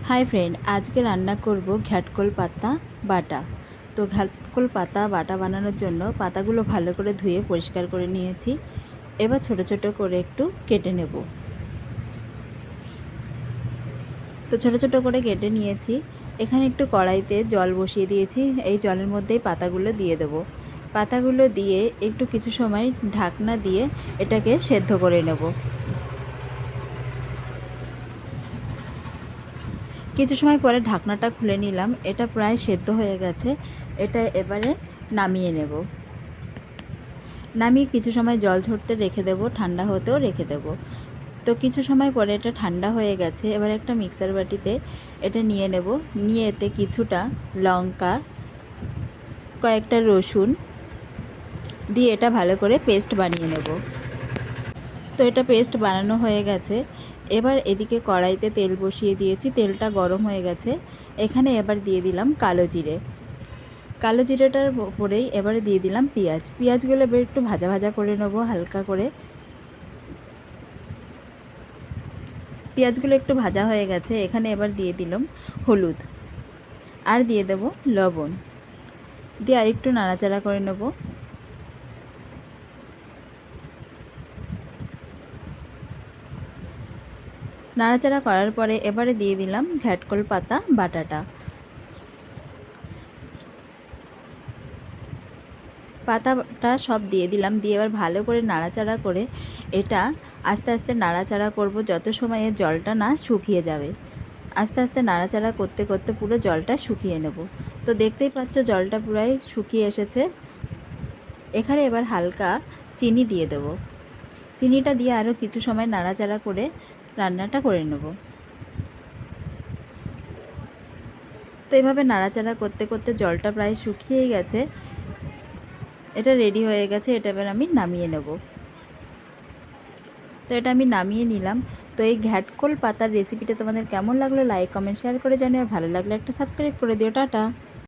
Hi friend, आज के रान्ना करब घ्याटकल पाता बाटा। तो घ्याटकल पाता बाटा बानानोर जोन्नो पातागुलो भालो करे धुए परिष्कार करे निয়েছি। एबार छोटो छोटो करे एकटू केटे नेब। तो छोटो छोटो करे केटे निয়েছি। एखाने एकटू कड़ाईते जल बसिए दिएছি। এই জলের মধ্যেই পাতাগুলো দিয়ে দেব। পাতাগুলো দিয়ে একটু কিছু সময় ঢাকনা দিয়ে এটাকে সেদ্ধ করে নেব। কিছু সময় পরে ঢাকনাটা খুলে নিলাম। এটা প্রায় সেদ্ধ হয়ে গেছে। এটা এবারে নামিয়ে নেব। নামিয়ে কিছু সময় জল ঝরতে রেখে দেব, ঠান্ডা হতেও রেখে দেব। তো কিছু সময় পরে এটা ঠান্ডা হয়ে গেছে। এবার একটা মিক্সার বাটিতে এটা নিয়ে নেব। নিয়ে এতে কিছুটা লঙ্কা, কয়েকটা রসুন দিয়ে এটা ভালো করে পেস্ট বানিয়ে নেব। তো এটা পেস্ট বানানো হয়ে গেছে। এবার এদিকে কড়াইতে তেল বসিয়ে দিয়েছি, তেলটা গরম হয়ে গেছে। এখানে এবার দিয়ে দিলাম কালো জিরে। কালো জিরেটার উপরেই এবারে দিয়ে দিলাম পেঁয়াজ। পেঁয়াজগুলো এবার একটু ভাজা ভাজা করে নেব হালকা করে। পেঁয়াজগুলো একটু ভাজা হয়ে গেছে। এখানে এবার দিয়ে দিলাম হলুদ আর দিয়ে দেব লবণ, দিয়ে আরেকটু নাড়াচাড়া করে নেব। নাড়াচাড়া করার পরে এবারে দিয়ে দিলাম ঘ্যাটকল পাতা বাটাটা। পাতাটা সব দিয়ে দিলাম, দিয়ে এবার ভালো করে নাড়াচাড়া করে এটা আস্তে আস্তে নাড়াচাড়া করব যত সময় এর জলটা না শুকিয়ে যাবে। আস্তে আস্তে নাড়াচাড়া করতে করতে পুরো জলটা শুকিয়ে নেব। তো দেখতেই পাচ্ছ জলটা পুরাই শুকিয়ে এসেছে। এখানে এবার হালকা চিনি দিয়ে দেব। চিনিটা দিয়ে আরও কিছু সময় নাড়াচাড়া করে রান্নাটা করে নেব। তো এভাবে নাড়াচাড়া করতে করতে জলটা প্রায় শুকিয়েই গেছে। এটা রেডি হয়ে গেছে। এটা এবার আমি নামিয়ে নেব। তো এটা আমি নামিয়ে নিলাম। তো এই ঘ্যাটকল পাতার রেসিপিটা তোমাদের কেমন লাগলো লাইক কমেন্ট শেয়ার করে জানিও। ভালো লাগলে একটা সাবস্ক্রাইব করে দিও। টাটা।